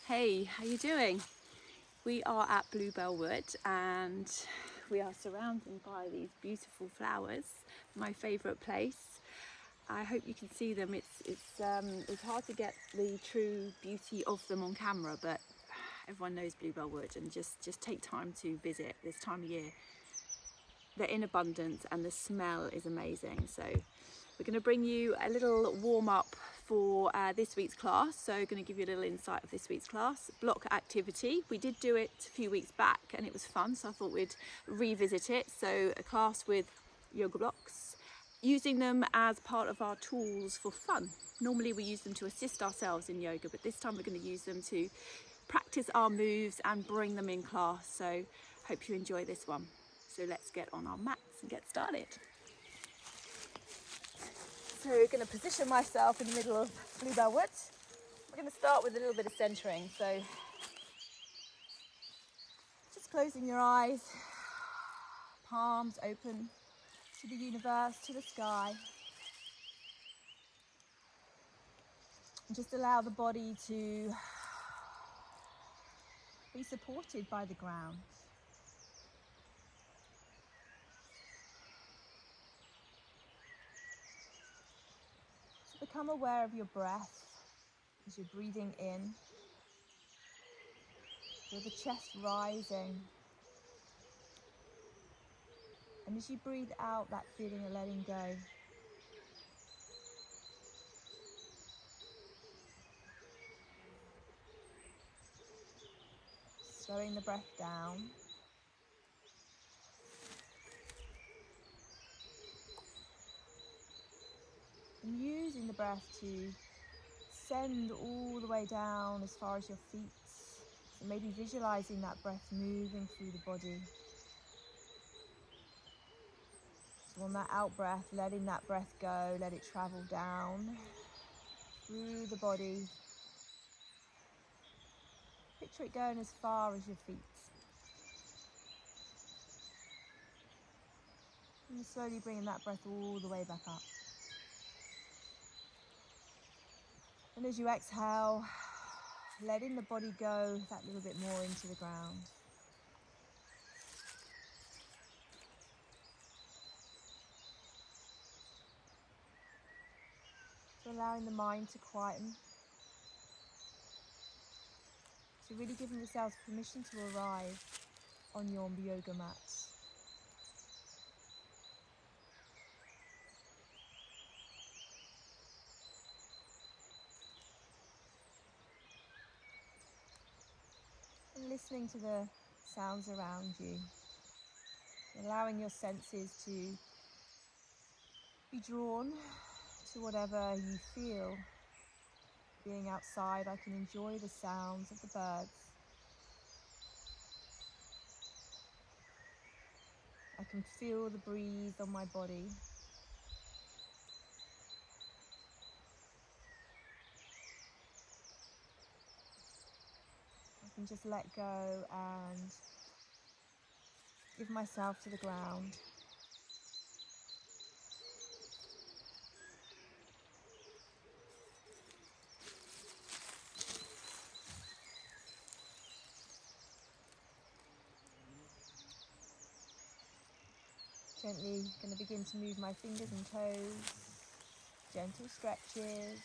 Hey, how you doing? We are at Bluebell Wood and we are surrounded by these beautiful flowers. My favourite place. I hope you can see them. It's hard to get the true beauty of them on camera, but everyone knows Bluebell Wood, and just take time to visit this time of year. They're in abundance and the smell is amazing. So we're going to bring you a little warm up for this week's class. So going to give you a little insight of this week's class. Block activity. We did do it a few weeks back and it was fun, so I thought we'd revisit it. So a class with yoga blocks, using them as part of our tools for fun. Normally we use them to assist ourselves in yoga, but this time we're going to use them to practice our moves and bring them in class. So hope you enjoy this one. So let's get on our mats and get started. So I'm going to position myself in the middle of Bluebell Wood. We're going to start with a little bit of centering. So just closing your eyes, palms open to the universe, to the sky. And just allow the body to be supported by the ground. So become aware of your breath as you're breathing in. Feel the chest rising. And as you breathe out, that feeling of letting go. Slowing the breath down. And using the breath to send all the way down as far as your feet. So maybe visualizing that breath moving through the body. So on that out breath, letting that breath go, let it travel down through the body. Picture it going as far as your feet. And slowly bringing that breath all the way back up. And as you exhale, letting the body go that little bit more into the ground. So allowing the mind to quieten. So really giving yourselves permission to arrive on your yoga mats. And listening to the sounds around you. Allowing your senses to be drawn to whatever you feel. Being outside, I can enjoy the sounds of the birds. I can feel the breeze on my body. I can just let go and give myself to the ground. Gently going to begin to move my fingers and toes. Gentle stretches.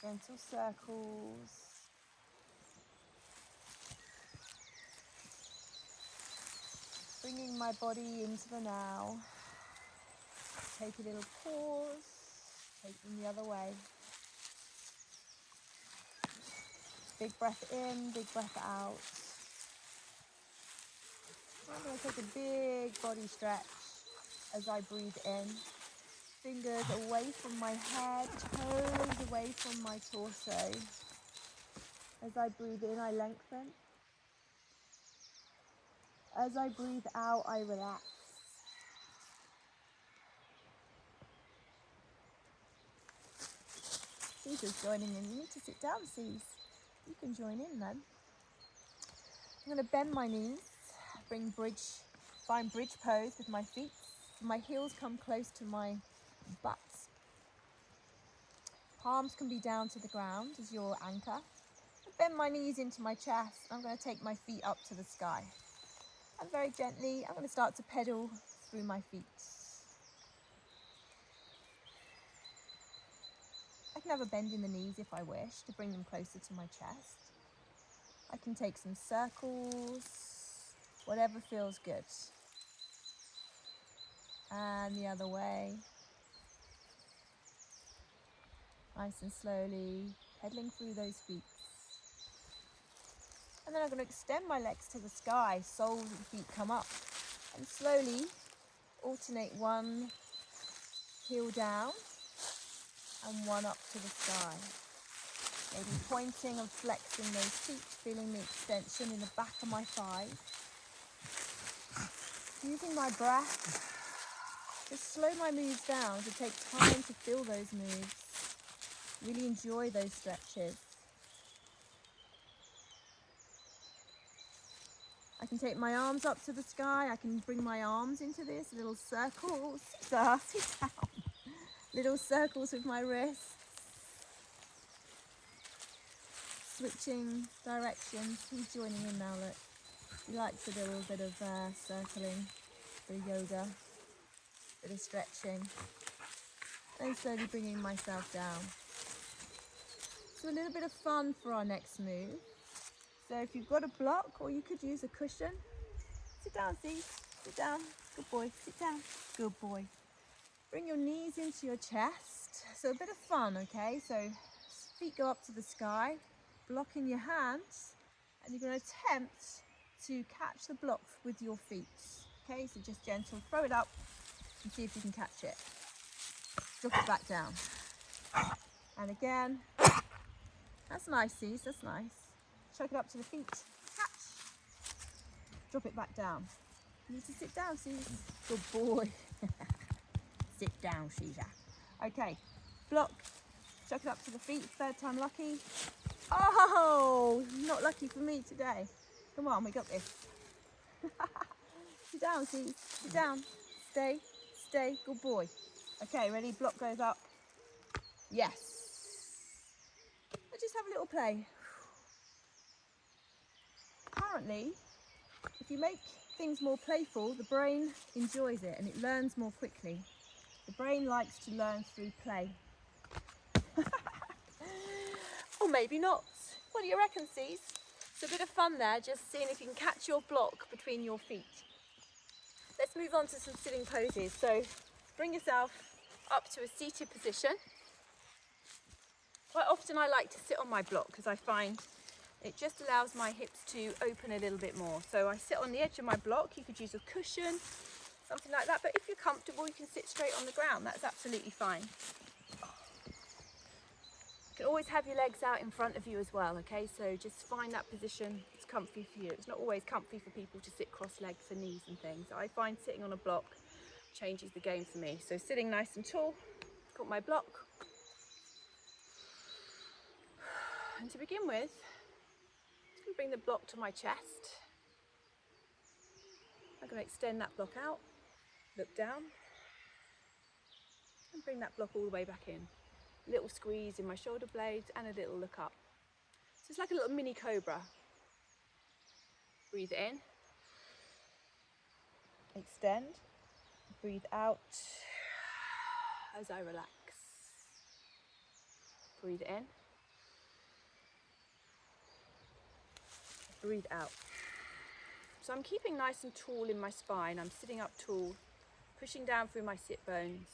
Gentle circles. Bringing my body into the now. Take a little pause. Take them the other way. Big breath in, big breath out. I'm going to take a big body stretch as I breathe in. Fingers away from my head, toes away from my torso. As I breathe in, I lengthen. As I breathe out, I relax. Caesar's joining in. You need to sit down, Caesar. You can join in then. I'm going to bend my knees, find bridge pose with my feet. So my heels come close to my butts. Palms can be down to the ground as your anchor. Bend my knees into my chest. I'm going to take my feet up to the sky. And very gently, I'm going to start to pedal through my feet. I can have a bend in the knees if I wish to bring them closer to my chest. I can take some circles, whatever feels good. And the other way. Nice and slowly, pedaling through those feet. And then I'm going to extend my legs to the sky, soles of the feet come up. And slowly alternate one heel down and one up to the sky. Maybe pointing and flexing those feet, feeling the extension in the back of my thighs. Using my breath to slow my moves down, to take time to feel those moves. Really enjoy those stretches. I can take my arms up to the sky. I can bring my arms into this, little circles. Sit down. Little circles with my wrists. Switching directions. Who's joining in now, look. He likes a little bit of circling, bit of yoga, bit of stretching. Then slowly bringing myself down. So a little bit of fun for our next move. So if you've got a block, or you could use a cushion, sit down, see, sit down, good boy, sit down, good boy. Bring your knees into your chest, so a bit of fun, okay? So feet go up to the sky, block in your hands, and you're going to attempt to catch the block with your feet, okay? So just gentle, throw it up and see if you can catch it. Drop it back down. And again, that's nice, Cece, that's nice. Chuck it up to the feet, catch, drop it back down. You need to sit down, Cece. Good boy. Sit down, Caesar. Okay, block, chuck it up to the feet, third time lucky. Oh, not lucky for me today. Come on, we got this. Sit down, Caesar, sit down. Stay, stay, good boy. Okay, ready, block goes up. Yes. Let's just have a little play. Apparently, if you make things more playful, the brain enjoys it and it learns more quickly. The brain likes to learn through play. Or maybe not. What do you reckon, Cece? It's a bit of fun there, just seeing if you can catch your block between your feet. Let's move on to some sitting poses. So bring yourself up to a seated position. Quite often I like to sit on my block because I find it just allows my hips to open a little bit more. So I sit on the edge of my block. You could use a cushion, something like that. But if you're comfortable, you can sit straight on the ground. That's absolutely fine. You can always have your legs out in front of you as well, okay? So just find that position that's comfy for you. It's not always comfy for people to sit cross-legged for knees and things. I find sitting on a block changes the game for me. So sitting nice and tall, got my block. And to begin with, I'm going to bring the block to my chest. I'm going to extend that block out, look down, and bring that block all the way back in. A little squeeze in my shoulder blades and a little look up. So it's like a little mini cobra. Breathe in, extend, breathe out as I relax. Breathe in, breathe out. So I'm keeping nice and tall in my spine. I'm sitting up tall, pushing down through my sit bones,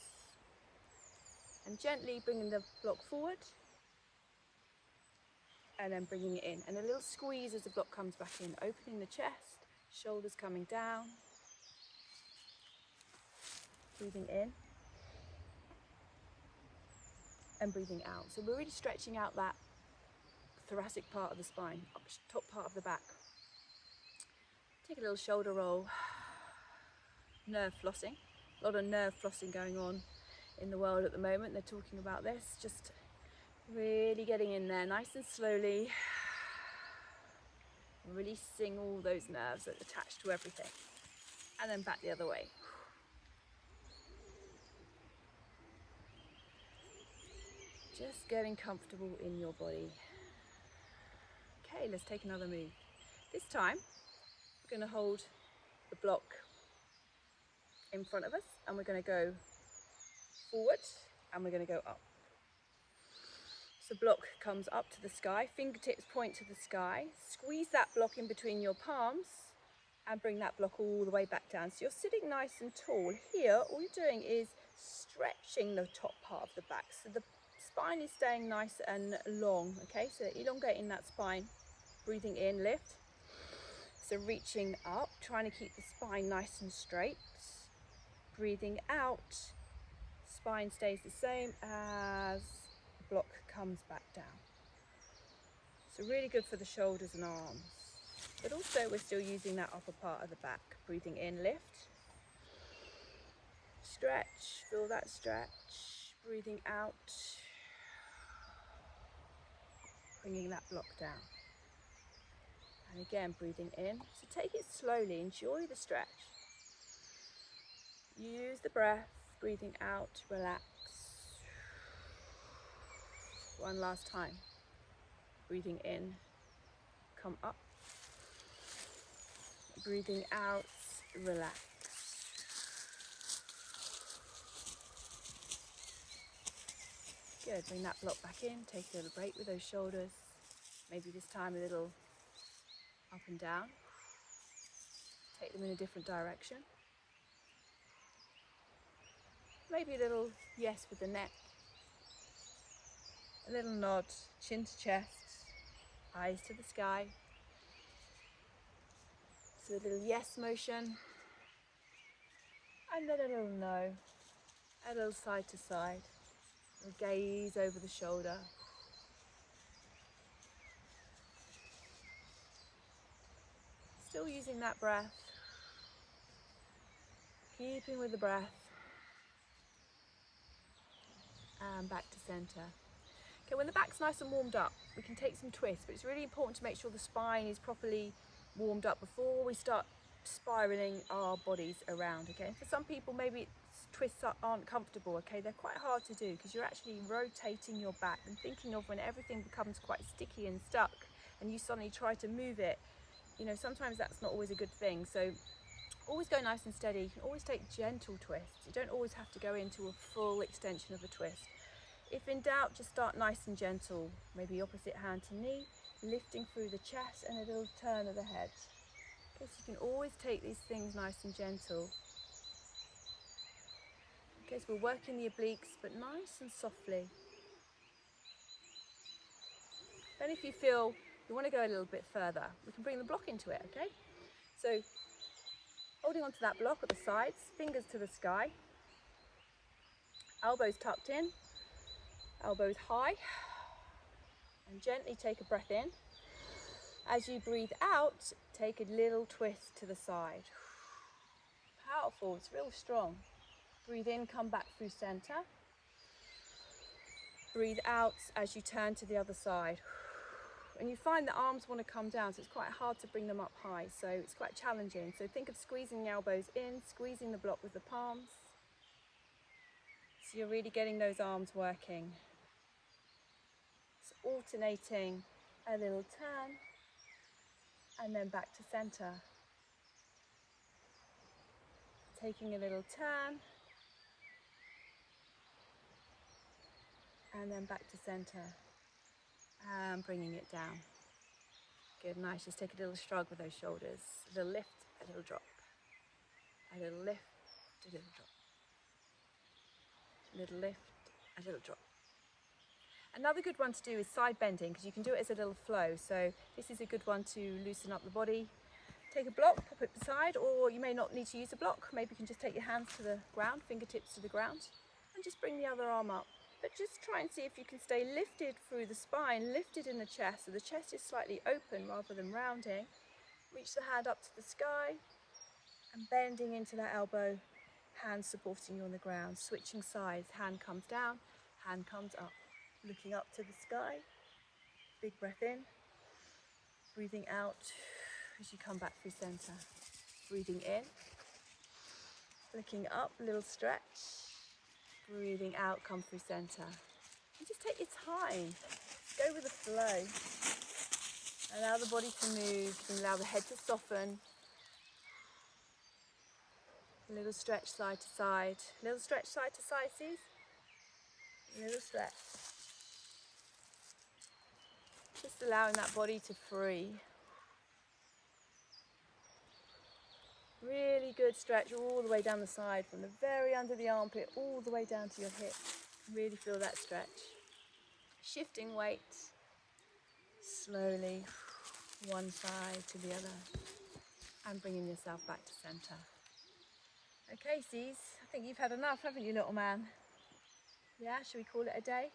and gently bringing the block forward, and then bringing it in. And a little squeeze as the block comes back in, opening the chest, shoulders coming down, breathing in, and breathing out. So we're really stretching out that thoracic part of the spine, top part of the back. Take a little shoulder roll, nerve flossing. A lot of nerve flossing going on in the world at the moment. They're talking about this, just really getting in there nice and slowly, releasing all those nerves that are attached to everything, and then back the other way. Just getting comfortable in your body. Okay, let's take another move. This time, we're going to hold the block in front of us and we're going to go forward and we're going to go up. So block comes up to the sky, fingertips point to the sky, squeeze that block in between your palms and bring that block all the way back down. So you're sitting nice and tall. Here, all you're doing is stretching the top part of the back. So the spine is staying nice and long, okay? So elongating that spine, breathing in, lift. So reaching up, trying to keep the spine nice and straight. Breathing out, spine stays the same as the block comes back down. So really good for the shoulders and arms. But also we're still using that upper part of the back. Breathing in, lift. Stretch, feel that stretch. Breathing out. Bringing that block down. And again, breathing in. So take it slowly, enjoy the stretch. Use the breath, breathing out, relax. One last time. Breathing in, come up. Breathing out, relax. Good, bring that block back in, take a little break with those shoulders. Maybe this time a little up and down. Take them in a different direction. Maybe a little yes with the neck. A little nod, chin to chest, eyes to the sky. So a little yes motion. And then a little no. A little side to side. A gaze over the shoulder. Still using that breath. Keeping with the breath. And back to center. Okay, when the back's nice and warmed up, we can take some twists, but it's really important to make sure the spine is properly warmed up before we start spiraling our bodies around, okay? For some people, maybe twists aren't comfortable, okay? They're quite hard to do because you're actually rotating your back and thinking of when everything becomes quite sticky and stuck and you suddenly try to move it, you know, sometimes that's not always a good thing. So always go nice and steady. You can always take gentle twists. You don't always have to go into a full extension of a twist. If in doubt, just start nice and gentle. Maybe opposite hand to knee, lifting through the chest and a little turn of the head. Okay, so you can always take these things nice and gentle. Okay, so we're working the obliques, but nice and softly. Then if you feel you want to go a little bit further, we can bring the block into it, okay? So holding onto that block at the sides, fingers to the sky, elbows tucked in, elbows high, and gently take a breath in. As you breathe out, take a little twist to the side. Powerful, it's real strong. Breathe in, come back through center. Breathe out as you turn to the other side. And you find the arms want to come down, so it's quite hard to bring them up high, so it's quite challenging. So think of squeezing the elbows in, squeezing the block with the palms. So you're really getting those arms working. So alternating a little turn and then back to center. Taking a little turn and then back to center and bringing it down. Good, nice. Just take a little shrug with those shoulders. A little lift, a little drop. A little lift, a little drop. A little lift, a little drop. Another good one to do is side bending because you can do it as a little flow. So this is a good one to loosen up the body. Take a block, pop it beside, or you may not need to use a block. Maybe you can just take your hands to the ground, fingertips to the ground, and just bring the other arm up. But just try and see if you can stay lifted through the spine, lifted in the chest, so the chest is slightly open rather than rounding. Reach the hand up to the sky and bending into that elbow, hand supporting you on the ground. Switching sides, hand comes down, hand comes up. Looking up to the sky, big breath in, breathing out as you come back through center. Breathing in, looking up, little stretch. Breathing out, come through center. And just take your time, go with the flow. Allow the body to move and allow the head to soften. A little stretch side to side. Little stretch side to side, see? Little stretch. Just allowing that body to free. Really good stretch all the way down the side, from the very under the armpit all the way down to your hip. Really feel that stretch. Shifting weight slowly, one side to the other, and bringing yourself back to centre. Okay, C's, I think you've had enough, haven't you, little man? Yeah, shall we call it a day?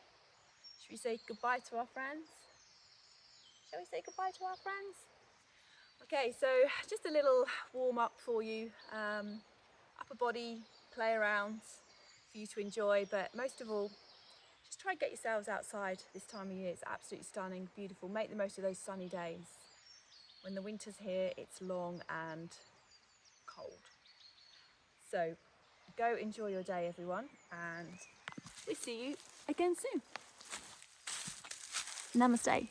Should we say goodbye to our friends? Shall we say goodbye to our friends? Okay, so just a little warm up for you. Upper body play around for you to enjoy, but most of all, just try and get yourselves outside this time of year. It's absolutely stunning, beautiful. Make the most of those sunny days. When the winter's here, it's long and cold. So go enjoy your day, everyone, and we'll see you again soon. Namaste.